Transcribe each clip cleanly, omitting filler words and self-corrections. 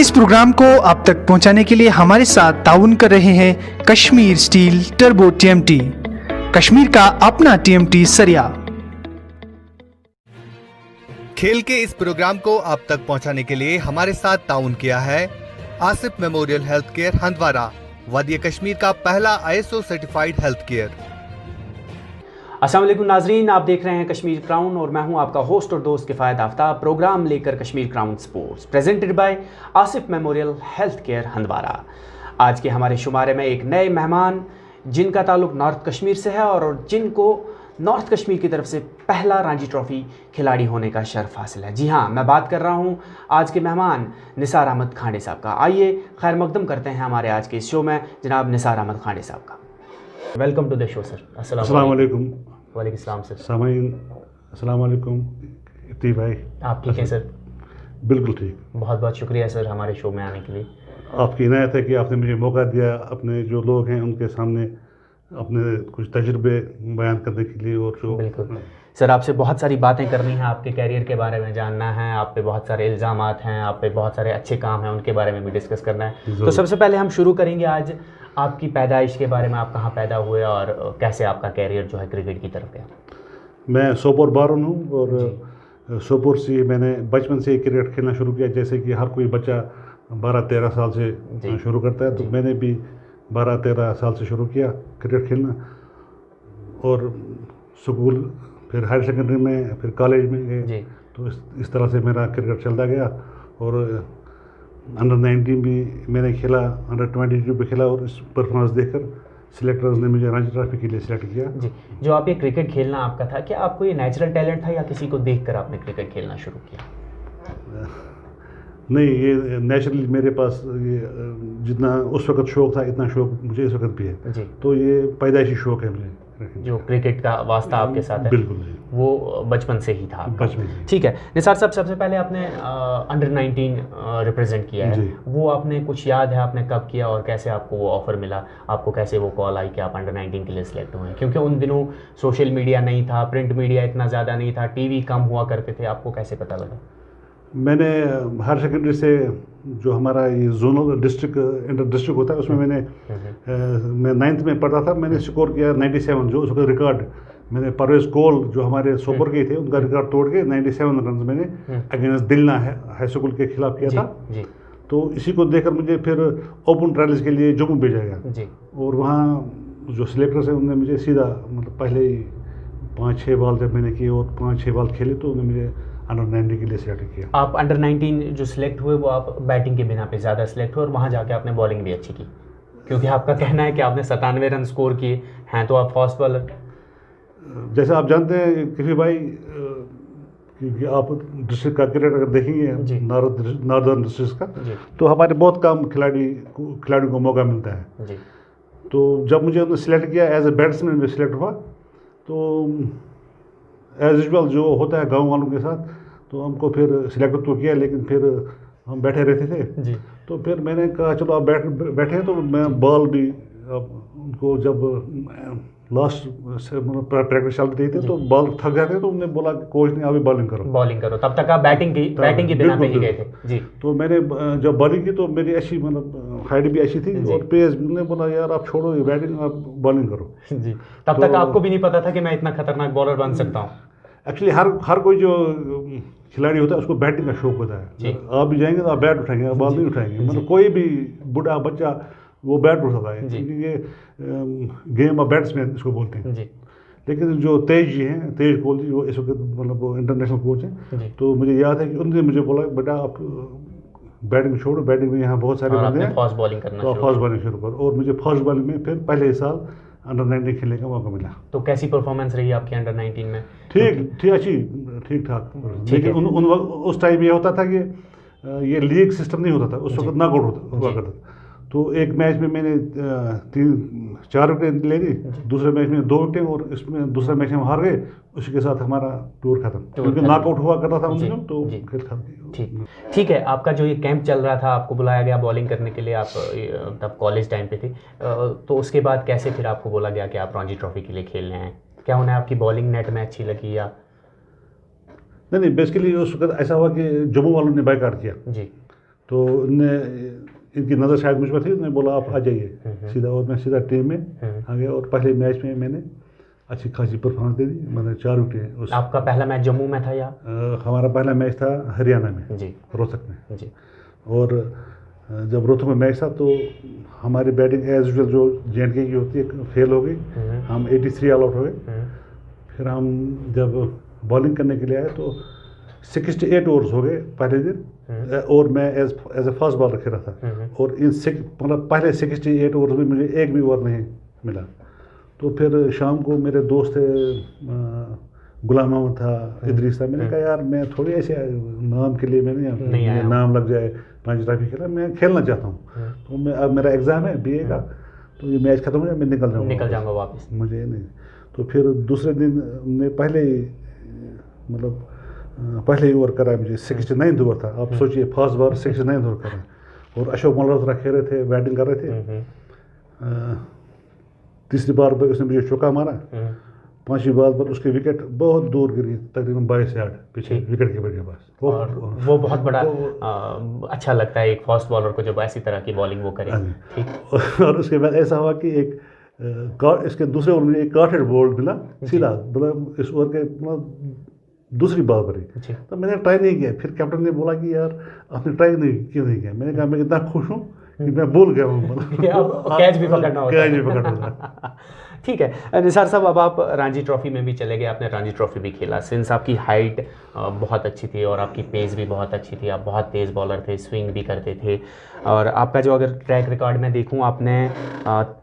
इस प्रोग्राम को आप तक पहुंचाने के लिए हमारे साथ ताउन कर रहे हैं Kashmir steel turbo TMT, Kashmir का अपना टीएमटी सरिया। खेल के इस प्रोग्राम को आप तक पहुंचाने के लिए हमारे साथ ताउन किया है Asif memorial health care Handwara, वादी कश्मीर का पहला ISO सर्टिफाइड हेल्थ केयर। अस्सलाम वालेकुम नाजरीन, आप देख रहे हैं कश्मीर क्राउन और मैं हूं आपका होस्ट और दोस्त किफ़ायत आफ्ताब। प्रोग्राम लेकर Kashmir crown sports presented by Asif memorial health care Handwara. आज के हमारे शुमारे में एक नए मेहमान जिनका ताल्लुक नॉर्थ कश्मीर से है और जिनको नॉर्थ कश्मीर की तरफ से पहला रणजी ट्रॉफी खिलाड़ी होने का शर्फ हासिल है। जी हाँ, मैं बात कर रहा हूँ आज के मेहमान निसार अहमद खांडे साहब का। आइए खैर मकदम करते हैं हमारे आज के इस शो में जनाब निसार अहमद खांडे साहब का। Welcome to the show sir. अस्सलाम वालेकुम। वालेकुम सलाम सर। सामाइन अस्सलाम वालेकुम। इत्ती भाई आप ठीक हैं सर? बिल्कुल ठीक। बहुत बहुत शुक्रिया सर हमारे शो में आने के लिए। आपकी इनायत है कि आपने मुझे मौका दिया अपने जो लोग हैं उनके सामने अपने कुछ तजुर्बे बयान करने के लिए। और जो बिल्कुल सर, आपसे बहुत सारी बातें करनी है, आपके कैरियर के बारे में जानना है, आप पे बहुत सारे इल्ज़ामात हैं, आप पे बहुत सारे अच्छे काम हैं, उनके बारे में भी डिस्कस करना है। तो सबसे पहले हम शुरू करेंगे आज आपकी पैदाइश के बारे में। आप कहाँ पैदा हुए और कैसे आपका कैरियर जो है क्रिकेट की तरफ गया? मैं सोपोर बारन हूँ और सोपोर से मैंने बचपन से क्रिकेट खेलना शुरू किया, जैसे कि हर कोई बच्चा 12-13 साल से शुरू करता है। तो मैंने भी 12-13 साल से शुरू किया क्रिकेट खेलना और स्कूल, फिर हायर सेकेंडरी में, फिर कॉलेज में गए। तो इस तरह से मेरा क्रिकेट चलता गया। और अंडर 19 भी मैंने खेला, अंडर 22 भी खेला और इस परफॉर्मेंस देखकर सिलेक्टर्स ने मुझे रणजी ट्रॉफी के लिए सिलेक्ट किया। जी, जो आप ये क्रिकेट खेलना आपका था, क्या आपको ये नेचुरल टैलेंट था या किसी को देखकर आपने क्रिकेट खेलना शुरू किया? नहीं, ये नेचुरली मेरे पास ये जितना उस वक्त शौक़ था इतना शौक़ मुझे इस वक्त भी है। तो ये पैदाइशी शौक़ है मुझे, जो क्रिकेट का वास्ता आपके साथ है। बिल्कुल वो बचपन से ही था। बचपन से। ठीक है निसार साहब, सबसे पहले आपने अंडर 19 रिप्रेजेंट किया है। वो आपने कुछ याद है आपने कब किया और कैसे आपको वो ऑफ़र मिला? आपको कैसे वो कॉल आई कि आप अंडर 19 के लिए सिलेक्ट हुए? क्योंकि उन दिनों सोशल मीडिया नहीं था, प्रिंट मीडिया इतना ज़्यादा नहीं था, टीवी कम हुआ करते थे। आपको कैसे पता लगा? मैंने हायर सेकेंडरी से जो हमारा ये जोनल डिस्ट्रिक्ट इंटर डिस्ट्रिक्ट होता है उसमें मैं 9th में पढ़ा था। मैंने स्कोर किया 97, जो उसका रिकॉर्ड मैंने परवेज़ कोल जो हमारे सोपर के थे उनका रिकॉर्ड तोड़ के 97 रन मैंने अगेंस्ट दिलना हाई स्कूल के खिलाफ किया था। तो इसी को देखकर मुझे फिर ओपन ट्रायल्स के लिए जम्मू भेजा गया और वहाँ जो सिलेक्टर्स हैं उन्होंने मुझे सीधा मतलब पहले ही 5-6 बॉल जब मैंने किए और 5-6 बॉल खेले तो उन्होंने मुझे अंडर 19 के लिए सिलेक्ट किया। आप अंडर 19 जो सिलेक्ट हुए वो आप बैटिंग के बिना पे ज़्यादा सिलेक्ट हुए और वहाँ जाके आपने बॉलिंग भी अच्छी की, क्योंकि आपका कहना है कि आपने 97 रन स्कोर किए हैं, तो आप फास्ट बॉलर। जैसे आप जानते हैं किसी भाई, क्योंकि आप डिस्ट्रिक्ट का क्रिकेट अगर देखेंगे नॉर्दर्न डिस्ट्रिक्ट का, तो हमारे बहुत कम खिलाड़ियों को मौका मिलता है। तो जब मुझे उन्होंने सिलेक्ट किया एज ए बैट्समैन में सिलेक्ट हुआ, तो एज यूजुअल जो होता है गांव वालों के साथ, तो हमको फिर सिलेक्ट तो किया, लेकिन फिर हम बैठे रहते थे। तो फिर मैंने कहा चलो आप बैठे, तो मैं बॉल भी उनको जब लास्ट से मतलब प्रैक्टिस चल रही थी तो बॉल थक जाते तो उन्होंने बोला कि कोच ने अभी बॉलिंग करो। तब तक आप बैटिंग की बिना पे ही गए थे। जी। तो मैंने जब बॉलिंग की तो मेरी अच्छी मतलब हाइट भी अच्छी थी और पेस भी, उन्होंने बोला यार आप छोड़ो ये बैटिंग, आप बॉलिंग करो। जी। तब तक आपको भी नहीं पता था कि मैं इतना खतरनाक बॉलर बन सकता हूँ? एक्चुअली हर कोई जो खिलाड़ी होता है उसको बैटिंग का शौक होता है। आप भी जाएंगे तो आप बैट उठाएंगे, आप बॉल नहीं उठाएंगे। मतलब कोई भी बूढ़ा बच्चा वो बैट उठाता है, क्योंकि ये गेम ऑफ बैट्समैन इसको बोलते हैं। लेकिन जो तेज जी हैं, तेज कोहली जी, वो इस वक्त मतलब वो इंटरनेशनल कोच हैं। तो मुझे याद है कि उन्होंने मुझे बोला बेटा आप बैटिंग छोड़ो, बैटिंग में यहाँ बहुत सारे बंदे हैं, फास्ट बॉलिंग करना, तो फास्ट बॉलिंग शुरू करो। और मुझे फास्ट बॉलिंग में फिर पहले साल अंडर 19 खेलने का मौका मिला। तो कैसी परफॉर्मेंस रही आपकी अंडर 19 में? ठीक ठाक। लेकिन उस टाइम ये होता था कि ये लीग सिस्टम नहीं होता था, उस वक्त नॉकआउट हुआ करता था। तो एक मैच में मैंने 3-4 विकेट ले ली, दूसरे मैच में 2 विकेट और इसमें दूसरा मैच में हार गए। उसी के साथ हमारा टूर खत्म, क्योंकि नॉकआउट हुआ करता था उन दिनों, तो खेल खत्म। ठीक है, आपका जो ये कैंप चल रहा था, आपको बुलाया गया बॉलिंग करने के लिए, आप तब कॉलेज टाइम पे थे, तो उसके बाद कैसे फिर आपको बोला गया कि आप रणजी ट्रॉफी के लिए खेलने हैं? क्या उन्हें आपकी बॉलिंग नेट में अच्छी लगी या? नहीं, बेसिकली उस वक्त ऐसा हुआ कि जम्मू वालों ने बायकॉट किया। तो उनने इनकी नज़र शायद मुझ पर थी, उन्होंने बोला आप आ जाइए सीधा, और मैं सीधा टीम में आ गया। और पहले मैच में मैंने अच्छी खासी परफॉर्मेंस दे दी, मैंने 4 विकेट। आपका पहला मैच जम्मू में था या? हमारा पहला मैच था हरियाणा में जी, रोहतक में जी। और जब रोहतक में मैच था तो हमारी बैटिंग एज यूजुअल जो J&K की होती है फेल हो गई, हम 83 ऑल आउट हो गए। फिर हम जब बॉलिंग करने के लिए आए तो 68 ओवर्स हो गए पहले दिन, और मैं एज ए फास्ट बॉलर खेला था, और इन मतलब पहले 68 ओवर्स में मुझे एक भी ओवर नहीं मिला। तो फिर शाम को मेरे दोस्त थे, गुलाम अहमद था, इदरीस था, मैंने कहा यार मैं थोड़ी ऐसे नाम के लिए मैंने नाम लग जाए रणजी ट्रॉफी खेला, मैं खेलना चाहता हूँ। तो मैं अब मेरा एग्ज़ाम है BA का, तो ये मैच खत्म हो जाए मैं निकल जाऊँगा वापस, मुझे नहीं। तो फिर दूसरे दिन ने पहले ही मतलब पहले ही ओवर करा मुझे, 69 ओवर था। आप सोचिए फास्ट बॉलर 69 ओवर करा, और अशोक मल्होत्रा खेल रहे थे, बैटिंग कर रहे थे। तीसरी बार पर उसने मुझे चौका मारा, 5वीं बार पर उसकी विकेट बहुत दूर गिरी, तकरीबन 22 यार्ड पीछे विकेट कीपर के पास। वो बहुत बड़ा अच्छा लगता है एक फास्ट बॉलर को जब ऐसी तरह की बॉलिंग वो करे। ठीक। और उसके बाद ऐसा हुआ कि एक इसके दूसरे ओवर में एक कार्टेड बॉल मिला सीधा, मतलब इस ओवर के दूसरी बॉल पर ही। तो मैंने ट्राई नहीं किया। फिर कैप्टन ने बोला कि यार आपने ट्राई क्यों नहीं किया? मैंने कहा मैं इतना खुश हूँ कि मैं भूल गया हूँ, कैच भी पकड़ना होता। ठीक है निसार साहब, अब आप रणजी ट्रॉफी में भी चले गए, आपने रणजी ट्रॉफी भी खेला। सिंस आपकी हाइट बहुत अच्छी थी और आपकी पेस भी बहुत अच्छी थी, आप बहुत तेज़ बॉलर थे, स्विंग भी करते थे, और आपका जो अगर ट्रैक रिकॉर्ड में देखूं, आपने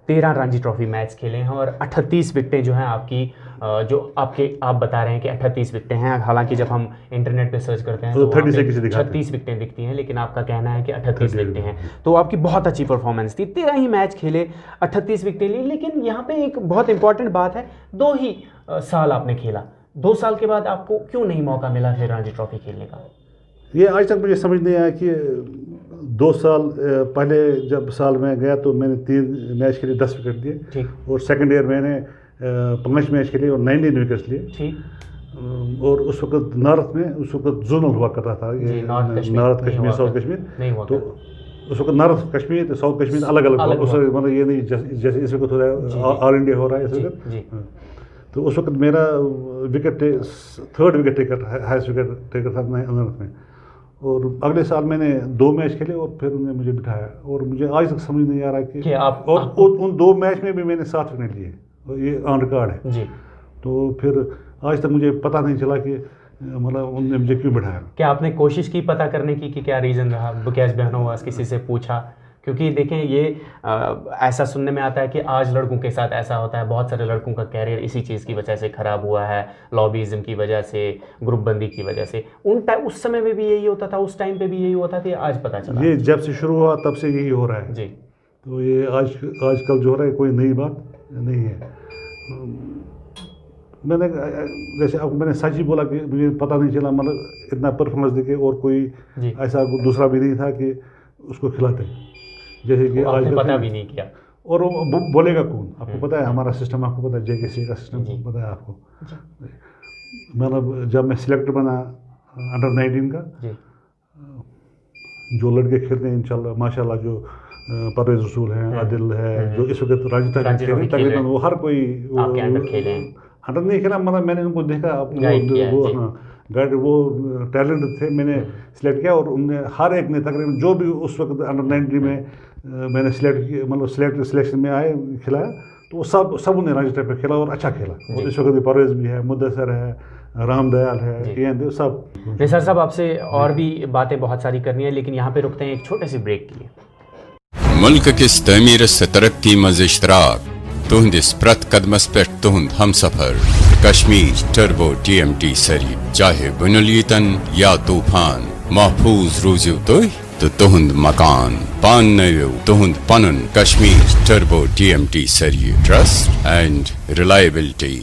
13 रणजी ट्रॉफी मैच खेले हैं और 38 विकेटें जो हैं आपकी, जो आप बता रहे हैं कि 38 विकेटें हैं। हालांकि जब हम इंटरनेट पे सर्च करते हैं तो 36 विकेटें दिखती हैं, लेकिन आपका कहना है कि 38 विकेटें हैं। तो आपकी बहुत अच्छी परफॉर्मेंस थी, 13 ही मैच खेले, 38 विकेटें ली। लेकिन यहाँ पे एक बहुत इंपॉर्टेंट बात है, 2 ही साल आपने खेला, 2 साल के बाद आपको क्यों नहीं मौका मिला फिर रणजी ट्रॉफी खेलने का? ये आज तक मुझे समझ नहीं आया कि 2 साल पहले जब साल में गया तो मैंने 3 मैच के लिए 10 विकेट दिए, और सेकंड ईयर मैंने 5 मैच के लिए और 19 विकेट्स लिए। और उस वक्त नॉर्थ में उस वक्त जोनल हुआ करता था, ये नॉर्थ कश्मीर साउथ कश्मीर, तो उस वक्त नॉर्थ कश्मीर तो साउथ कश्मीर अलग अलग उस मतलब ये नहीं जैसे इस वक्त हो रहा है, ऑल इंडिया हो रहा है इस वक्त। तो उस वक्त मेरा wicket 3rd wicket taker, highest wicket taker था नॉर्थ में। और अगले साल मैंने 2 मैच खेले और फिर उन्होंने मुझे बिठाया, और मुझे आज तक समझ नहीं आ रहा कि और उन 2 मैच में भी मैंने 7 विकेट लिए, ये ऑन रिकॉर्ड है जी। तो फिर आज तक मुझे पता नहीं चला कि मतलब उन्होंने मुझे क्यों बिठाया। क्या आपने कोशिश की पता करने की कि क्या रीज़न रहा? बुकेश बहनों किसी से पूछा? क्योंकि देखें ये ऐसा सुनने में आता है कि आज लड़कों के साथ ऐसा होता है, बहुत सारे लड़कों का कैरियर इसी चीज़ की वजह से ख़राब हुआ है, लॉबीज़म की वजह से, ग्रुप बंदी की वजह से। उस समय में भी यही होता था, उस टाइम पे भी यही होता था, आज पता चला? ये जब से शुरू हुआ तब से यही हो रहा है जी। तो ये आजकल जो हो रहा है कोई नई बात नहीं है। मैंने जैसे आपको मैंने सच ही बोला कि मुझे पता नहीं चला, मतलब इतना परफॉर्मेंस देखे और कोई ऐसा दूसरा भी नहीं था कि उसको खिलाते, जैसे कि आज पता भी नहीं किया। और वो बोलेगा कौन? आपको पता है हमारा सिस्टम, आपको पता है JKC का सिस्टम पता है आपको। मतलब जब मैं सिलेक्टर बना अंडर 19 का, जो लड़के खेलते हैं इंशाल्लाह माशाल्लाह, जो परवेज रसूल हैं, आदिल है, जो इस वक्त राजस्थान तकरीबन वो हर कोई अंडर नहीं खेला, मतलब मैंने उनको देखा, गाइड वो टैलेंट थे, मैंने सिलेक्ट किया, और उनने हर एक ने तकरीबन जो भी उस वक्त अंडर 19 में मैंने सिलेक्ट किया, मतलब सिलेक्शन में आए खिलाया, तो वो सब उन्हें राजस्थान पे खेला और अच्छा खेला। और इस वक्त परवेज भी है, मुद्दसर है, राम दयाल है, सब। निसार साहब आपसे और भी बातें बहुत सारी करनी है, लेकिन यहाँ पे रुकते हैं एक छोटे से ब्रेक के लिए। मुल्क किस तमीर से तरक्की मज इश्तराक तुहंदिस प्रत कदमस पे तुहंद हम सफर कश्मीर टर्बो TMT सरी, चाहे बुनलियतन या तूफान, महफूज रूजू तो तुहंद मकान पान नयो तुहंद पनुन कश्मीर टर्बो TMT सरी, trust and reliability.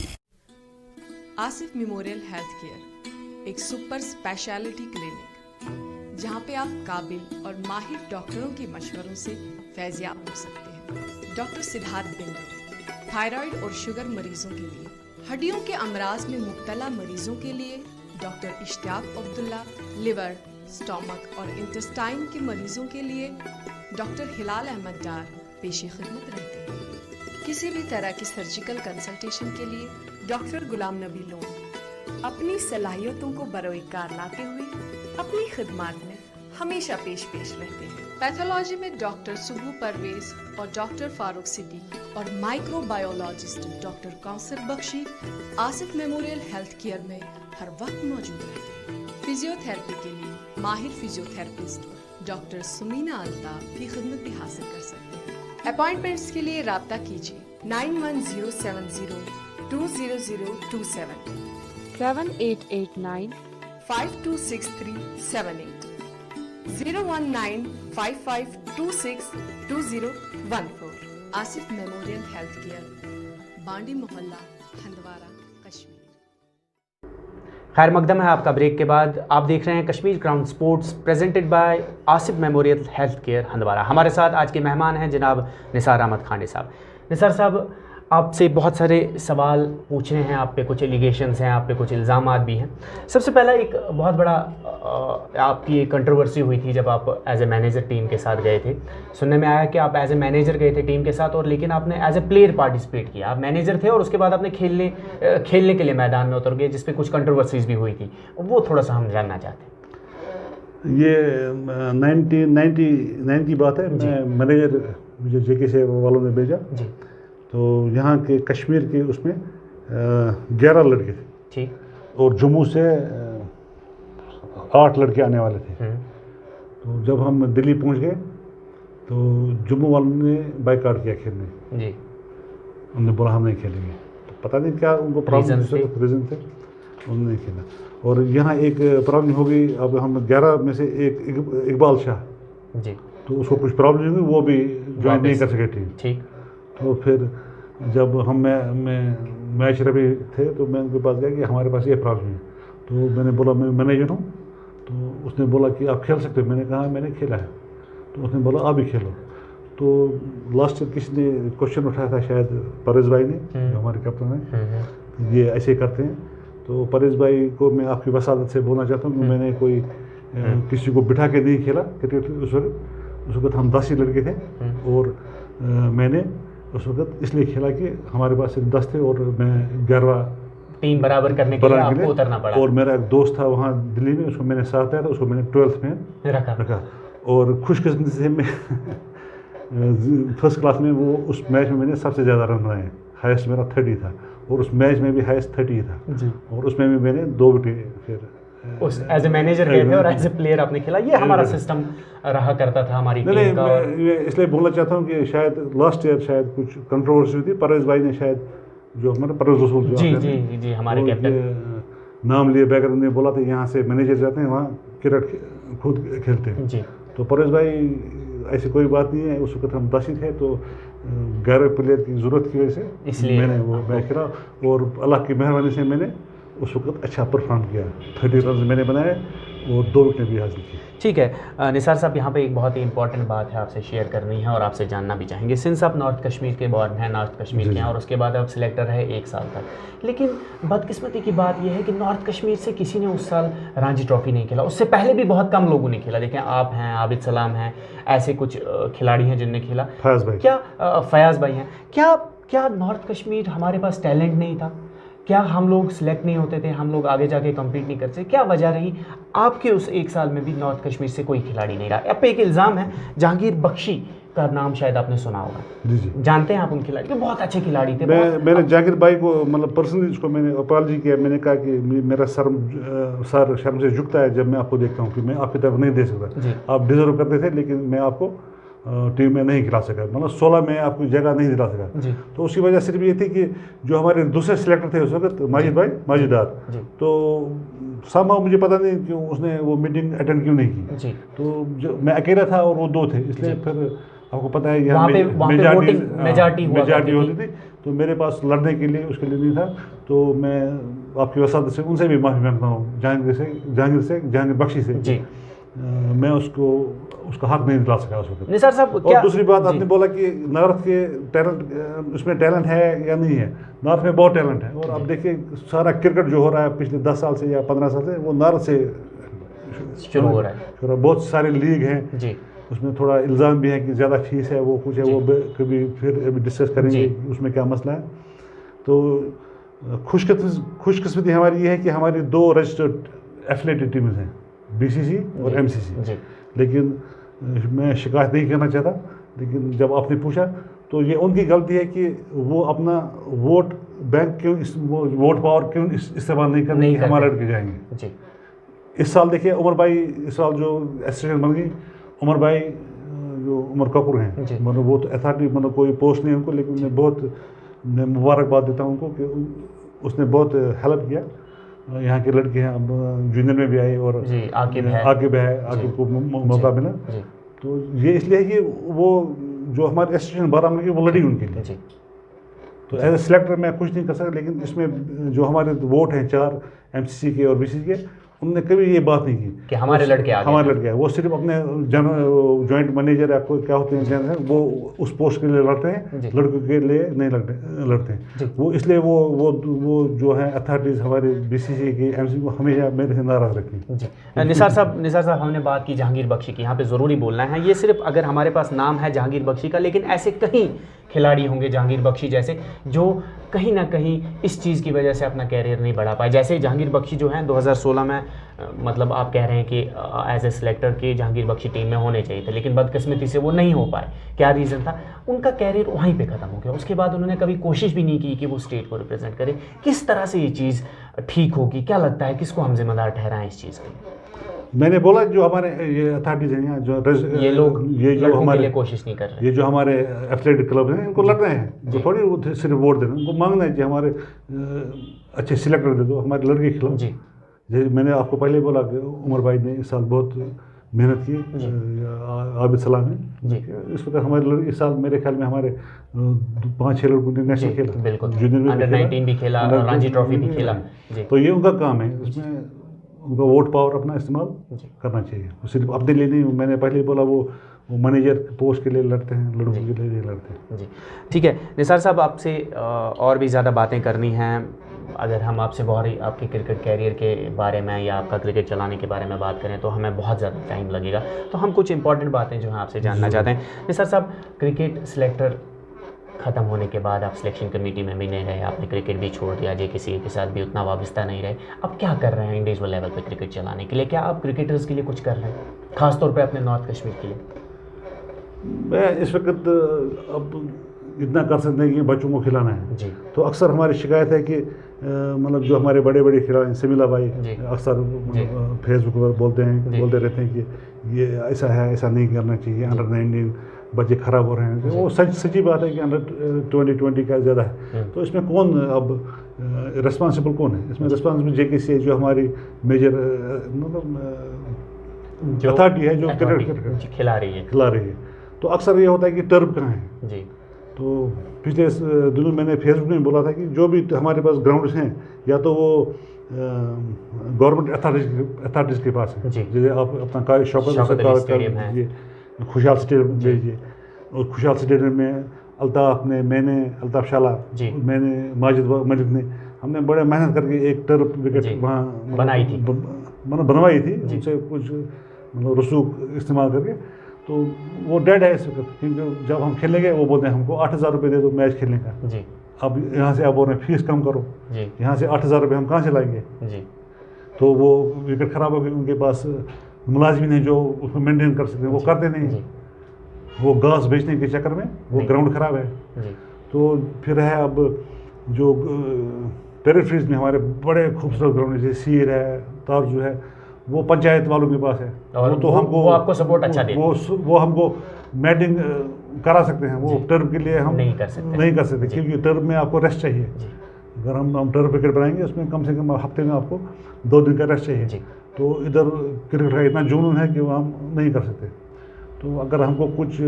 Asif memorial health care एक सुपर स्पेशलिटी क्लिनिक, जहां पे आप काबिल और माहिर डॉक्टरों के मशवरों से फैज़याब हो सकते हैं। डॉक्टर सिद्धार्थ बिंदु थायराइड और शुगर मरीजों के लिए, हड्डियों के अमराज में मुब्तला मरीजों के लिए doctor Ishtiaq Abdullah liver, stomach और इंटेस्टाइन के मरीजों के लिए डॉक्टर हिलाल अहमद डार पेशे खिदमत रहते हैं। किसी भी तरह की सर्जिकल कंसल्टेशन के लिए डॉक्टर गुलाम नबी लोन अपनी सलाहियतों को बरोकार लाते हुए अपनी खिदमत में हमेशा पेश रहते हैं। पैथोलॉजी में डॉक्टर सुबू परवेज और डॉक्टर फारूक सिद्दीकी और microbiologist doctor Kausar Bakhshi Asif memorial health care में हर वक्त मौजूद रहते हैं। फिजियोथेरेपी के लिए माहिर फिजियोथेरेपिस्ट डॉक्टर सुमीना अल्ताफ की खिदमत भी हासिल कर सकते हैं। अपॉइंटमेंट्स के लिए राब्ता कीजिए 9107020027 7889 526378 01955262014 आसिफ मेमोरियल हेल्थ केयर बांडी मोहल्ला हंदवारा कश्मीर। खैर मकदम है आपका ब्रेक के बाद। आप देख रहे हैं Kashmir crown sports presented by Asif memorial health care Handwara. हमारे साथ आज के मेहमान हैं जनाब निसार अहमद खानी साहब। निसार साहब, आपसे बहुत सारे सवाल पूछने हैं, आप पे कुछ एलिगेशंस हैं, आप पे कुछ इल्ज़ामात भी हैं। सबसे पहला एक बहुत बड़ा आपकी एक कंट्रोवर्सी हुई थी जब आप एज ए मैनेजर टीम के साथ गए थे। सुनने में आया कि आप एज ए मैनेजर गए थे टीम के साथ, और लेकिन आपने एज ए प्लेयर पार्टिसिपेट किया। आप मैनेजर थे और उसके बाद आपने खेलने के लिए मैदान में उतर गए, जिस पे कुछ कंट्रोवर्सीज भी हुई थी। वो थोड़ा सा हम जानना चाहते हैं। ये 1999 की बात है। मैं मैनेजर मुझे JK से वालों ने भेजा जी। तो यहाँ के कश्मीर के उसमें 11 लड़के थे, ठीक, और जम्मू से 8 लड़के आने वाले थे। तो जब हम दिल्ली पहुँच गए तो जम्मू वालों ने बाइकआउट किया खेलने जी। उन्होंने बोला हम नहीं खेलेंगे। तो पता नहीं क्या उनको प्रॉब्लम रीज़न थे, उन्होंने नहीं खेला। और यहाँ एक प्रॉब्लम हो गई। अब हम 11 में से एक इकबाल शाह जी, तो उसको कुछ प्रॉब्लम हुई, वो भी ज्वाइन नहीं कर सके टीम। ठीक। तो फिर जब हम मैच रवि थे तो मैं उनके पास गया कि हमारे पास ये प्रॉब्लम है। तो मैंने बोला मैं मैनेजर हूँ। तो उसने बोला कि आप खेल सकते हो। मैंने कहा मैंने खेला है। तो उसने बोला आप भी खेलो। तो लास्ट ईयर किसी ने क्वेश्चन उठाया था, शायद परेश भाई ने, जो हमारे कैप्टन हैं, ये ऐसे करते हैं। तो परेश भाई को मैं आपकी वसादत से बोलना चाहता हूँ कि मैंने कोई किसी को बिठा के नहीं खेला क्रिकेट। उस वक्त हम 10 ही लड़के थे, और मैंने उस वक्त इसलिए खेला कि हमारे पास सिर्फ 10 थे और मैं 11 टीम बराबर करने के लिए आपको उतरना पड़ा। और मेरा एक दोस्त था वहाँ दिल्ली में, उसको मैंने साथ दिया था, उसको मैंने 12th में रखा। और खुशकिस्मती से मैं फर्स्ट क्लास में वो उस मैच में मैंने सबसे ज़्यादा रन बनाए। हाईएस्ट मेरा 30 था, और उस मैच में भी हाईएस्ट 30 था जी। और उसमें भी मैंने 2 विकेट फिर उस एज ए मैनेजर गए थे और एज ए प्लेयर आपने खेला। ये हमारा सिस्टम रहा करता था हमारी टीम का। मैं इसलिए बोलना चाहता हूँ कि शायद लास्ट ईयर शायद कुछ कंट्रोवर्सी हुई थी। परेश भाई ने शायद, जो हमारे परेश रसूल जो जी हमारे कैप्टन, नाम लिए बगैर ने बोला था यहाँ से मैनेजर जाते हैं वहाँ क्रिकेट खुद खेलते हैं जी। तो परेश भाई ऐसी कोई बात नहीं है। उस वक्त हम 10 ही थे, तो 11 प्लेयर की ज़रूरत की वजह से इसलिए मैंने वो मैच खेला। और अल्लाह की मेहरबानी से मैंने उस वक्त अच्छा परफॉर्म किया। 30 रन मैंने बनाए और 2 विकेट भी हासिल की। ठीक है निसार साहब, यहाँ पे एक बहुत ही इंपॉर्टेंट बात है आपसे शेयर करनी है और आपसे जानना भी चाहेंगे। सिंस आप नॉर्थ कश्मीर के बॉर्न हैं, नॉर्थ कश्मीर के हैं, और उसके बाद आप सिलेक्टर रहे 1 साल तक, लेकिन बदकिस्मती की बात यह है कि नॉर्थ कश्मीर से किसी ने उस साल रणजी ट्रॉफी नहीं खेला। उससे पहले भी बहुत कम लोगों ने खेला। देखें, आप हैं, आबिद सलाम हैं, ऐसे कुछ खिलाड़ी हैं जिनने खेला। फयाज़ भाई हैं। क्या नॉर्थ कश्मीर हमारे पास टैलेंट नहीं था? क्या हम लोग सिलेक्ट नहीं होते थे? हम लोग आगे जाके कम्पीट नहीं करते? क्या वजह रही? आपके उस 1 साल में भी नॉर्थ कश्मीर से कोई खिलाड़ी नहीं रहा। अब एक इल्ज़ाम है, जहांगीर बख्शी का नाम शायद आपने सुना होगा। जी। जानते हैं आप उन खिलाड़ी? बहुत अच्छे खिलाड़ी थे। मैंने जहांगीर भाई को मतलब पर्सनली उसको मैंने अपॉलजी किया। मैंने कहा कि मेरा सर शर्म से झुकता है जब मैं आपको देखता हूँ कि मैं आपकी तरफ नहीं दे सकता। आप डिजर्व करते थे, लेकिन मैं आपको टीम में नहीं खिला सका, मतलब 16 में आपको जगह नहीं दिला सका। तो उसकी वजह सिर्फ ये थी कि जो हमारे दूसरे सिलेक्टर थे उस वक्त माजिद डार, तो सामा मुझे पता नहीं क्यों उसने वो मीटिंग अटेंड क्यों नहीं की। तो जो मैं अकेला था और वो 2 थे, इसलिए फिर आपको पता है यहाँ मेजॉरिटी होती थी। तो मेरे पास लड़ने के लिए उसके लिए नहीं था। तो मैं आपकी वसादत से उनसे भी माफ़ी मांगता हूँ, जहांगीर बख्शी से। मैं उसका हक नहीं दिला सका उस वक्त। निसार साहब, और दूसरी बात, आपने बोला कि नॉर्थ के टैलेंट, उसमें टैलेंट है या नहीं है। नॉर्थ में बहुत टैलेंट है। और अब देखिए सारा क्रिकेट जो हो रहा है पिछले 10 साल से या 15 साल से, वो नॉर्थ से शुरू हो रहा है। बहुत सारे लीग हैं जी, उसमें थोड़ा इल्ज़ाम भी है कि ज़्यादा फीस है, वो कुछ है, वो कभी फिर डिस्कस करेंगे उसमें क्या मसला है। तो खुशकिस्मती हमारी ये है कि हमारी 2 रजिस्टर्ड एफिलिएटेड टीम्स हैं, BCC और MCC। लेकिन मैं शिकायत नहीं करना चाहता, लेकिन जब आपने पूछा तो ये उनकी गलती है कि वो अपना वोट बैंक क्यों वोट पावर क्यों इस्तेमाल नहीं करने के हमारे लड़के जाएंगे जी। इस साल देखिए उमर भाई, इस साल जो एसोसिएशन बन गई, उमर भाई जो उमर कपूर हैं, मतलब वो तो अथॉरिटी, मतलब कोई पोस्ट नहीं है उनको, लेकिन मैं मुबारकबाद देता हूँ उनको कि उसने बहुत हेल्प किया। यहाँ के लड़के हैं, अब जूनियर में भी आए और आगे को मौका मिला। तो ये इसलिए कि वो जो हमारे एसोसिएशन बारामूला की वो लड़ी उनके लिए। तो एज ए सिलेक्टर मैं कुछ नहीं कर सकता, लेकिन इसमें जो हमारे वोट हैं 4 MCC के और BCC के, उनने कभी ये बात नहीं की कि हमारे लड़के आए। वो सिर्फ अपने जॉइंट मैनेजर या कोई क्या होते हैं वो उस पोस्ट के लिए लड़ते हैं, लड़कों के लिए नहीं लड़ते हैं। वो इसलिए वो जो है अथॉरिटीज़ हमारे BCC की MCC को हमेशा मेरे से नाराज़ रखें। निसार साहब हमने बात की जहांगीर बख्शी की, यहाँ पे ज़रूरी बोलना है, ये सिर्फ अगर हमारे पास नाम है जहांगीर बख्शी का, लेकिन ऐसे कई खिलाड़ी होंगे जहांगीर बख्शी जैसे जो कहीं ना कहीं इस चीज़ की वजह से अपना कैरियर नहीं बढ़ा पाए। जैसे जहांगीर बख्शी जो हैं 2016 में मतलब आप कह रहे हैं कि एज ए सिलेक्टर की जहांगीर बख्शी टीम में होने चाहिए थे, लेकिन बदकिस्मती से वो नहीं हो पाए। क्या रीज़न था? उनका कैरियर वहीं पे ख़त्म हो गया। उसके बाद उन्होंने कभी कोशिश भी नहीं की कि वो स्टेट को रिप्रेजेंट करें। किस तरह से ये चीज़ ठीक होगी, क्या लगता है, किसको हम जिम्मेदार ठहराएं इस चीज़ के लिए? मैंने बोला जो हमारे ये अथॉरिटीज़ हैं यहाँ, जो ये लोग जो हमारे लिए कोशिश नहीं कर रहे, ये जो हमारे एथलेटिक क्लब हैं इनको लड़ रहे हैं, जो थोड़ी वो सिर्फ वोट देना, उनको मांगना है कि हमारे अच्छे सिलेक्टर दे दो, हमारे लड़के खिलाओ जी। जैसे मैंने आपको पहले बोला कि उमर भाई ने इस साल बहुत मेहनत की, आबिद सलाम है इस वक्त हमारे इस साल मेरे ख्याल में हमारे 5-6 लड़कों ने नेशनल खेला, जूनियर अंडर 19 भी खेला, रणजी ट्रॉफी भी खेला। तो ये उनका काम है, उसमें उनका वोट पावर अपना इस्तेमाल करना चाहिए, सिर्फ अपने लिए नहीं। मैंने पहले बोला वो मैनेजर पोस्ट के लिए लड़ते हैं, लड़कों के लिए लड़ते हैं जी। ठीक है निसार साहब, आपसे और भी ज़्यादा बातें करनी हैं। अगर हम आपसे बहुत ही आपके क्रिकेट कैरियर के बारे में या आपका क्रिकेट चलाने के बारे में बात करें तो हमें बहुत ज़्यादा टाइम लगेगा, तो हम कुछ इंपॉर्टेंट बातें जो हैं आपसे जानना चाहते हैं। निसार साहब, क्रिकेट सिलेक्टर ख़त्म होने के बाद आप सिलेक्शन कमेटी में भी नहीं रहे, आपने क्रिकेट भी छोड़ दिया, जे किसी के साथ भी उतना वाबस्ता नहीं रहे, अब क्या कर रहे हैं इंडिविजुअल लेवल पे क्रिकेट चलाने के लिए? क्या आप क्रिकेटर्स के लिए कुछ कर रहे हैं, ख़ासतौर पे अपने नॉर्थ कश्मीर के लिए? मैं इस वक्त अब इतना कर सकते हैं कि बच्चों को खिलाना है जी। तो अक्सर हमारी शिकायत है कि मतलब जो हमारे बड़े बड़े खिलाड़ी समीला भाई अक्सर फेसबुक पर बोलते रहते हैं कि ये ऐसा है, ऐसा नहीं करना चाहिए, अंडर 19 बच्चे ख़राब हो रहे हैं। वो सच्ची बात है कि अंडर 20 का ज़्यादा है। तो इसमें कौन अब रिस्पॉन्सिबल कौन है? इसमें रिस्पॉन्सिबल JKC है जो हमारी मेजर मतलब अथॉरिटी है जो क्रिकेट खिला रही है। तो अक्सर ये होता है कि टर्फ कहाँ है जी। तो पिछले दिनों मैंने फेसबुक में बोला था कि जो भी हमारे पास ग्राउंड्स हैं या तो वो गवर्नमेंट अथॉरिटीज़ के पास है, जैसे आप अपना शौकत स्टेडियम है, खुशहाल स्टेडियम भेजिए, और खुशहाल स्टेडियम में अल्ताफ शाला, मैंने माजिद मलिक ने, हमने बड़े मेहनत करके एक टर्फ विकेट वहाँ बनवाई थी उनसे कुछ मतलब रसूख इस्तेमाल करके। तो वो डेड है इस वक्त, क्योंकि जब हम खेलेंगे वो बोलते हैं हमको 8,000 रुपये दे दो मैच खेलने का जी। अब यहाँ से आप बोल रहे हैं फीस कम करो जी, यहाँ से 8,000 रुपये हम कहाँ से लाएंगे जी। तो वो विकेट ख़राब हो गई, उनके पास मुलाजिम हैं जो उसको मेंटेन कर सकते हैं, वो करते नहीं जी। वो घास बेचने के चक्कर में वो ग्राउंड ख़राब है जी। तो फिर है अब जो टेरिटरीज में हमारे बड़े खूबसूरत ग्राउंड जैसे सीर है, तारजू है, वो पंचायत वालों के पास है, और वो तो हमको वो आपको सपोर्ट अच्छा दे, वो हमको मैटिंग करा सकते हैं। वो टर्फ के लिए हम नहीं कर सकते क्योंकि टर्फ में आपको रेस्ट चाहिए। अगर हम टर्फ विकेट बनाएंगे उसमें कम से कम हफ्ते में आपको 2 दिन का रेस्ट चाहिए। तो इधर क्रिकेट का इतना जुनून है कि वो हम नहीं कर सकते। तो अगर हमको कुछ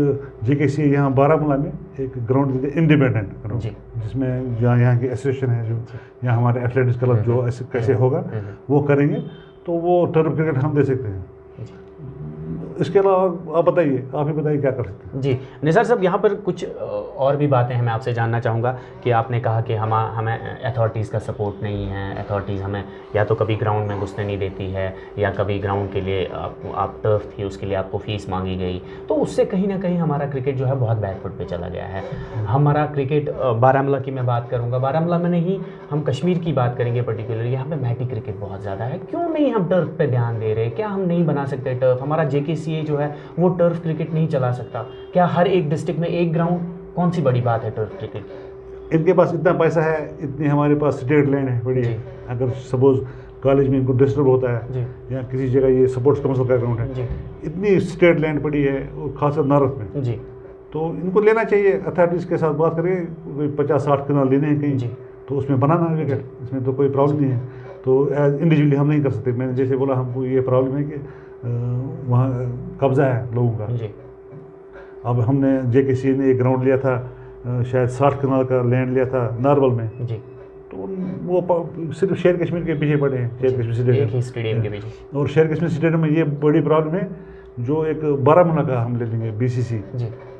JKC यहाँ बारामूला में एक ग्राउंड दीजिए, इंडिपेंडेंट ग्राउंड, जिसमें जहाँ यहाँ की एसोसिएशन है, जो यहाँ हमारे एथलेटिक्स क्लब जो ऐसे कैसे होगा वो करेंगे, तो वो टर्फ क्रिकेट हम दे सकते हैं। इसके अलावा आप बताइए, आप ही बताइए क्या कर सकते हैं। जी निसार साहब, यहाँ पर कुछ और भी बातें हैं, मैं आपसे जानना चाहूँगा कि आपने कहा कि हमें अथॉरिटीज़ का सपोर्ट नहीं है, अथॉरिटीज़ हमें या तो कभी ग्राउंड में घुसने नहीं देती है, या कभी ग्राउंड के लिए आप टर्फ थी उसके लिए आपको फ़ीस मांगी गई, तो उससे कहीं ना कहीं हमारा क्रिकेट जो है बहुत बैकफुट पे चला गया है। हमारा क्रिकेट बारामूला की मैं बात करूँगा, बारामूला में नहीं, हम कश्मीर की बात करेंगे पर्टिकुलर, यहाँ पे मैटी क्रिकेट बहुत ज़्यादा है। क्यों नहीं हम टर्फ पे ध्यान दे रहे? क्या हम नहीं बना सकते टर्फ? हमारा JKCA जो है वो टर्फ क्रिकेट नहीं चला सकता क्या? हर एक डिस्ट्रिक्ट में एक ग्राउंड, कौन सी बड़ी बात है टर्फ क्रिकेट? इनके पास इतना पैसा है, इतनी हमारे पास स्टेट लैंड है बड़ी है। अगर सपोज कॉलेज में इनको डिस्टर्ब होता है या किसी जगह ये स्पोर्ट्स काउंसिल का ग्राउंड है, इतनी स्टेट लैंड पड़ी है, और खासकर नारथ में जी, तो इनको लेना चाहिए। अथॉरिटीज़ के साथ बात करके कोई 50-60 कनाल लेने हैं कहीं, तो उसमें बनाना है, इसमें तो कोई प्रॉब्लम नहीं है। तो एज इंडिविजुअली हम नहीं कर सकते। मैंने जैसे बोला, हमको ये प्रॉब्लम है कि वहाँ कब्जा है लोगों का। अब हमने JKCA ने एक ग्राउंड लिया था, शायद 60 कनाल का लैंड लिया था नारवल में जी, तो वो सिर्फ शेर कश्मीर के पीछे पड़े हैं, शेर कश्मीर स्टेडियम के पीछे। और शेर कश्मीर स्टेडियम में ये बड़ी प्रॉब्लम है, जो एक बारामूला का हम ले लेंगे BCC,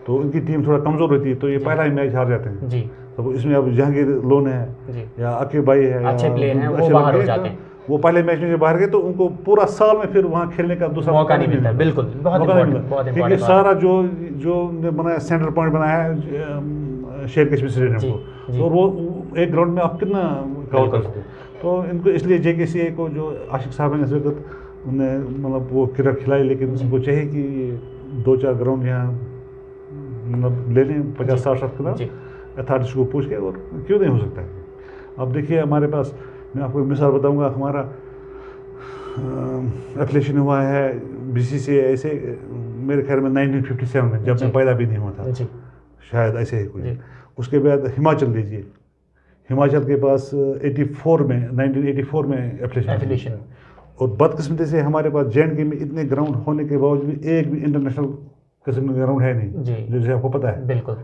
तो उनकी टीम थोड़ा कमज़ोर होती है, तो ये पहला ही मैच हार जाते हैं जी। तो इसमें अब जहांगीर लोन है या अकीब भाई है, अच्छे प्लेयर हैं, वो बाहर हो जाते हैं। वो पहले मैच में जब बाहर गए तो उनको पूरा साल में फिर वहाँ खेलने का दूसरा मौका नहीं मिलता। बिल्कुल, क्योंकि सारा जो बनाया सेंटर पॉइंट बनाया है शेर कश्मीर स्टेडियम को, तो वो एक ग्राउंड में आप कितना कवर कर सकते। तो इनको इसलिए JKCA को, जो आशिक साहब ने इस वक्त उन्हें मतलब वो क्रिकेट खिलाई, लेकिन उनको चाहिए कि 2-4 ग्राउंड यहाँ मतलब ले लें 50-60 का, अथॉरिटीज़ को पूछ के, और क्यों नहीं हो सकता है। अब देखिए हमारे पास, मैं आपको एक मिसाल बताऊंगा, हमारा एफिलिएशन हुआ है BCCA ऐसे मेरे ख्याल में 1957 में, जब मैं पैदा भी नहीं हुआ था शायद, ऐसे ही कुछ। उसके बाद हिमाचल लीजिए, हिमाचल के पास 1984 में एफिलिएशन, और बदकिस्मती से हमारे पास JNK में इतने ग्राउंड होने के बावजूद एक भी इंटरनेशनल किस्म का ग्राउंड है नहीं, जैसे आपको पता है। बिल्कुल,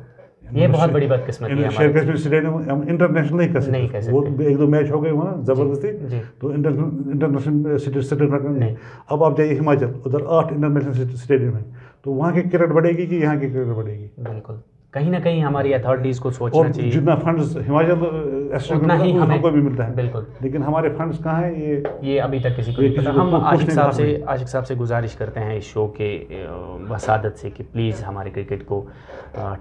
ये बहुत बड़ी बदकिस्मती है। शेर कश्मीर स्टेडियम हम इंटरनेशनल नहीं कर सकते, वो 1-2 मैच हो गए वहाँ ज़बरदस्ती, तो इंटरनेशनल स्टेडियम नहीं। अब आप जाइए हिमाचल, उधर 8 इंटरनेशनल स्टेडियम है, तो वहाँ की क्रिकेट बढ़ेगी कि यहाँ की क्रिकेट बढ़ेगी? बिल्कुल, कहीं ना कहीं हमारी अथॉरिटीज़ को सोचना चाहिए। जितना फंड्स हिमाचल उतना ही हमको भी मिलता है, बिल्कुल, लेकिन हमारे फंड्स कहाँ हैं ये अभी तक किसी को नहीं पता। हम आशिक साहब से गुजारिश करते हैं इस शो के वसादत से कि प्लीज़ हमारे क्रिकेट को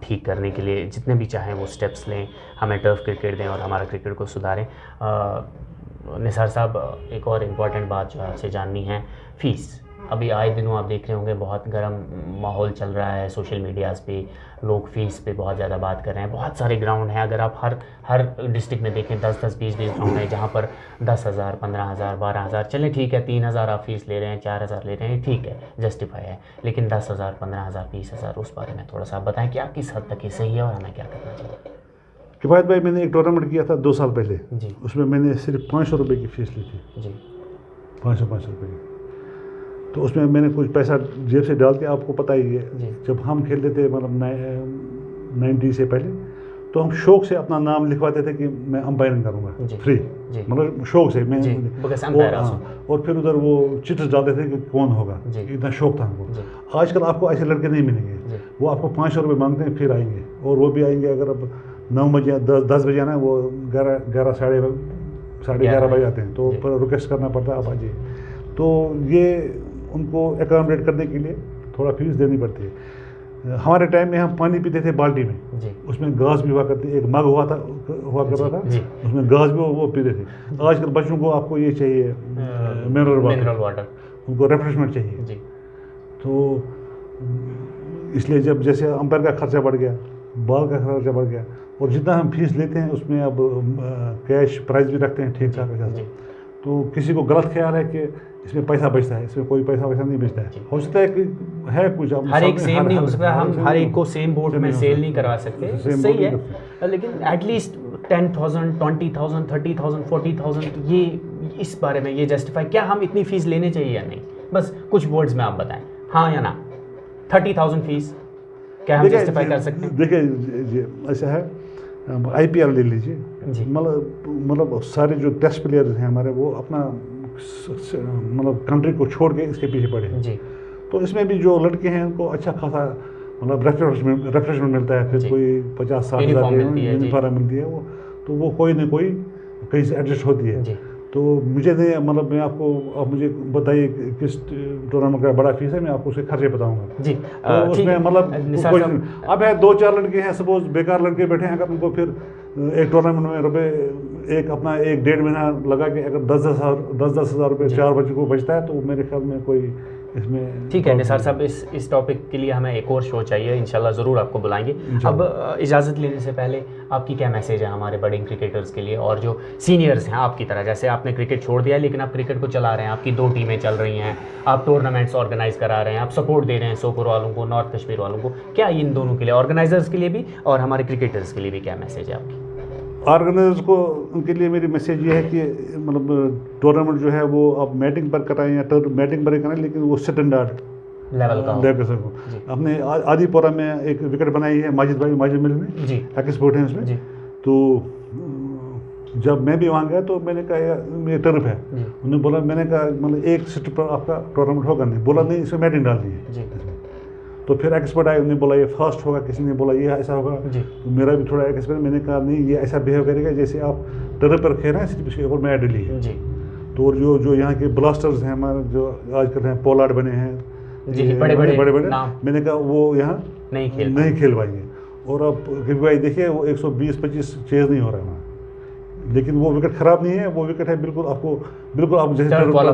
ठीक करने के लिए जितने भी चाहें वो स्टेप्स लें, हमें टर्फ क्रिकेट दें और हमारा क्रिकेट को सुधारें। निसार साहब, एक और इम्पॉर्टेंट बात जो आपसे जाननी है, फ़ीस। अभी आए दिनों आप देख रहे होंगे बहुत गर्म माहौल चल रहा है सोशल मीडियाज़ पे, लोग फ़ीस पे बहुत ज़्यादा बात कर रहे हैं। बहुत सारे ग्राउंड हैं, अगर आप हर डिस्ट्रिक्ट में देखें 10-10, 20-20 ग्राउंड है, जहाँ पर 10,000, 15,000, 12,000, चलें ठीक है, 3,000 आप फीस ले रहे हैं, 4,000 ले रहे हैं, ठीक है, जस्टिफाई है, लेकिन 10,000, 15,000, 20,000, उस बारे में थोड़ा सा बताएं कि आप किस हद तक ये सही है और हमें क्या करना चाहिए। किफ़ायत भाई, मैंने एक टूर्नामेंट किया था 2 साल पहले जी, उसमें मैंने सिर्फ 500 रुपये की फ़ीस ली थी जी, 500 रुपये की। तो उसमें मैंने कुछ पैसा जेब से डाल के, आपको पता ही है जब हम खेलते थे मतलब 90 से पहले, तो हम शौक से अपना नाम लिखवाते थे कि मैं अंपायरिंग करूँगा फ्री, मतलब शौक से मैं, और फिर उधर वो चिट्स डालते थे कि कौन होगा, इतना शौक था हमको। आजकल आपको ऐसे लड़के नहीं मिलेंगे, वो आपको 500 रुपये मांगते हैं, फिर आएंगे, और वो भी आएंगे अगर अब 9 बजे 10 बजे आना है, वो 11 साढ़े 11 बजे आते हैं, तो पर रिक्वेस्ट करना पड़ता है आप आइए। तो ये उनको एकोमोडेट करने के लिए थोड़ा फीस देनी पड़ती है। हमारे टाइम में हम पानी पीते थे बाल्टी में, उसमें घास भी हुआ करती, एक मग हुआ करता था, उसमें घास भी वो पीते थे। आजकल बच्चों को आपको ये चाहिए मिनरल वाटर, उनको रिफ्रेशमेंट चाहिए। तो इसलिए जब जैसे अंपायर का खर्चा बढ़ गया, बॉल का खर्चा बढ़ गया, और जितना हम फीस लेते हैं उसमें अब कैश प्राइस भी रखते हैं ठीक ठाक। तो किसी को गलत ख्याल है कि इसमें पैसा बचता है, इसमें कोई पैसा नहीं बचता है। हो सकता है कि है कुछ, हर एक सेम नहीं हो सकता, हम हर एक को सेम बोर्ड में सेल नहीं करवा सकते, सही है, लेकिन एटलीस्ट 10,000, 20,000, 30,000, 40,000, ये इस बारे में ये जस्टिफाई, क्या हम इतनी फ़ीस लेने चाहिए या नहीं? बस कुछ वर्ड्स में आप बताएं, हाँ या ना। 30,000 फीस क्या हम जस्टिफाई कर सकते हैं? देखिए ऐसा है, IPL ले लीजिए, मतलब सारे जो टेस्ट प्लेयर्स हैं हमारे, वो अपना मतलब कंट्री को छोड़ के इसके पीछे पड़े हैं जी। तो इसमें भी जो लड़के हैं उनको अच्छा खासा मतलब रेफ्रेशमेंट मिलता है, फिर कोई 50-60 हज़ार यूनिफॉर्म मिलती है, वो तो वो कोई ना कोई कहीं से एडजस्ट होती है। तो मुझे नहीं मतलब मैं आपको आप मुझे बताइए किस टूर्नामेंट का बड़ा फीस है, मैं आपको उसके खर्चे बताऊंगा जी। तो उसमें मतलब अब है 2-4 लड़के हैं सपोज बेकार लड़के बैठे हैं, अगर उनको फिर एक टूर्नामेंट में रुपये एक अपना 1-1.5 महीना लगा के अगर 10-10 हज़ार रुपये 4 बच्चों को बचता है तो मेरे ख्याल में कोई इसमें ठीक है। निसार साहब इस टॉपिक के लिए हमें एक और शो चाहिए, इंशाल्लाह ज़रूर आपको बुलाएंगे। अब इजाज़त लेने से पहले आपकी क्या मैसेज है हमारे बड़े क्रिकेटर्स के लिए और जो सीनियर्स हैं आपकी तरह, जैसे आपने क्रिकेट छोड़ दिया लेकिन आप क्रिकेट को चला रहे हैं, आपकी 2 टीमें चल रही हैं, आप टूर्नामेंट्स ऑर्गेनाइज करा रहे हैं, आप सपोर्ट दे रहे हैं सोपुर वालों को, नॉर्थ कश्मीर वालों को, क्या इन दोनों के लिए, ऑर्गेनाइजर्स के लिए भी और हमारे क्रिकेटर्स के लिए भी क्या मैसेज है आपकी? ऑर्गेनाइजर्स को उनके लिए मेरी मैसेज ये है कि मतलब टूर्नामेंट जो है वो आप मैटिंग पर कराएं या मैटिंग पर कराएं, लेकिन वो स्टैंडर्ड लेवल का आपने आदिपुरा में एक विकेट बनाई है माजिद मिल में जी, एक्सपोर्ट है उसमें। तो जब मैं भी वहाँ गया तो मैंने कहा ये टर्फ है, उन्होंने बोला, मैंने कहा मतलब एक सिट पर आपका टूर्नामेंट होगा नहीं, बोला नहीं इसमें मैटिंग डाल दी है। तो फिर एक्सपर्ट आए, उन्होंने बोला ये फर्स्ट होगा, किसी ने बोला ये ऐसा होगा, तो मेरा भी थोड़ा एक्सपर्ट, मैंने कहा नहीं ये ऐसा बिहेव करेगा जैसे आप टर्फ पर खेल रहे हैं, सिर्फ इसके ऊपर मैट डली है जी। तो जो यहाँ के ब्लास्टर्स हैं हमारे जो आजकल हैं पोलार्ड बने हैं बड़े बड़े मैंने कहा वो यहाँ नहीं खेल पाएंगे। और अब क्योंकि भाई देखिए वो 120-25 चेज नहीं हो रहा है वहाँ, लेकिन वो विकेट ख़राब नहीं है, वो विकेट है बिल्कुल आप जैसे टर्फ वाला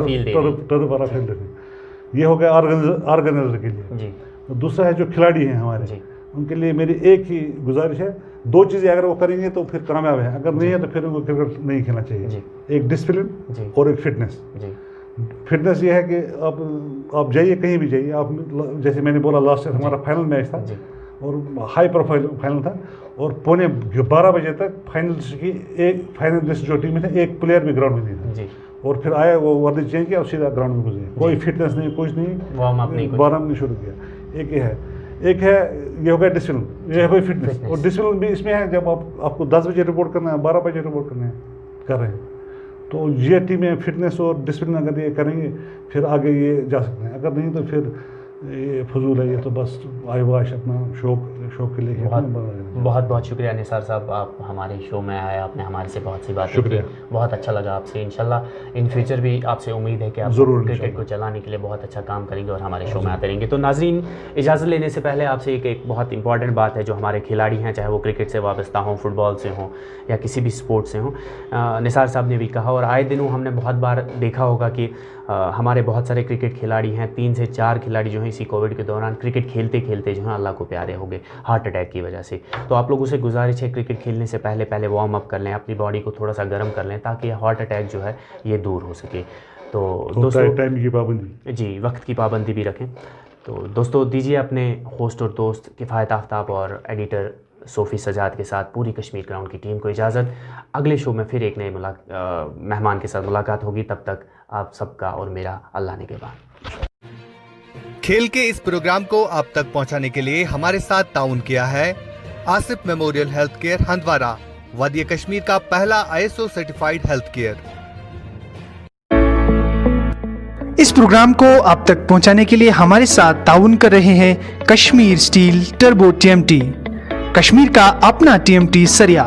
फील्ड देखें। ये हो गया ऑर्गेनाइजर के लिए। तो दूसरा है जो खिलाड़ी हैं हमारे, उनके लिए मेरी एक ही गुजारिश है, 2 चीज़ें अगर वो करेंगे तो फिर कामयाब है, अगर नहीं है तो फिर उनको क्रिकेट नहीं खेलना चाहिए। एक डिसिप्लिन और एक फिटनेस। फिटनेस ये है कि आप जाइए कहीं भी जाइए, आप जैसे मैंने बोला लास्ट ईयर हमारा फाइनल मैच था और हाई प्रोफाइल फाइनल था और 11:15 बजे तक फाइनलिस्ट की एक फाइनलिस्ट जो टीम में था एक प्लेयर भी ग्राउंड में नहीं था। और फिर आया वो वर्दी चेंज किया और सीधा ग्राउंड में घुसे, कोई फिटनेस नहीं, कुछ नहीं, वार्म नहीं शुरू किया। एक है ये हो गया डिसिप्लिन, ये है कोई फिटनेस। और डिसिप्लिन भी इसमें है जब आपको 10 बजे रिपोर्ट करना है, 12 बजे रिपोर्ट कर रहे हैं, तो ये टीमें फिटनेस और डिसिप्लिन अगर ये करेंगे फिर आगे ये जा सकते हैं, अगर नहीं तो फिर ये फजूल है, ये तो बस आयवाश अपना शौक के लिए। बहुत शुक्रिया निसार साहब, आप हमारे शो में आए, आपने हमारे से बहुत सी बातें की, बहुत अच्छा लगा आपसे। इंशाल्लाह इन फ्यूचर भी आपसे उम्मीद है कि आप क्रिकेट को चलाने के लिए बहुत अच्छा काम करेंगे और हमारे शो में आते रहेंगे। तो नाजरीन, इजाज़त लेने से पहले आपसे एक बहुत इंपॉर्टेंट बात है, जो हमारे खिलाड़ी हैं, चाहे वो क्रिकेट से वाबस्ता हों, फुटबॉल से हों या किसी भी स्पोर्ट्स से हों, निसार साहब ने भी कहा और आए दिनों हमने बहुत बार देखा होगा कि हमारे बहुत सारे क्रिकेट खिलाड़ी हैं, 3 से 4 खिलाड़ी जो हैं इसी कोविड के दौरान क्रिकेट खेलते खेलते जो हैं अल्लाह को प्यारे हो गए हार्ट अटैक की वजह से। तो आप लोगों से गुजारिश है, क्रिकेट खेलने से पहले वार्म अप कर लें, अपनी बॉडी को थोड़ा सा गर्म कर लें, ताकि हार्ट अटैक जो है ये दूर हो सके। तो दोस्तों टाइम की पाबंदी जी, वक्त की पाबंदी भी रखें। तो दोस्तों दीजिए अपने होस्ट और दोस्त किफ़ायत आफ्ताब और एडिटर सोफ़ी सजाद के साथ पूरी कश्मीर ग्राउंड की टीम को इजाज़त। अगले शो में फिर एक नए मेहमान के साथ मुलाकात होगी, तब तक आप सबका और मेरा अल्लाह निगहबान। खेल के इस प्रोग्राम को आप तक पहुंचाने के लिए हमारे साथ ताउन किया है Asif memorial health care Handwara, वादिया कश्मीर का पहला ISO सर्टिफाइड हेल्थ केयर। इस प्रोग्राम को आप तक पहुंचाने के लिए हमारे साथ ताउन कर रहे हैं Kashmir steel turbo TMT, Kashmir का अपना TMT सरिया।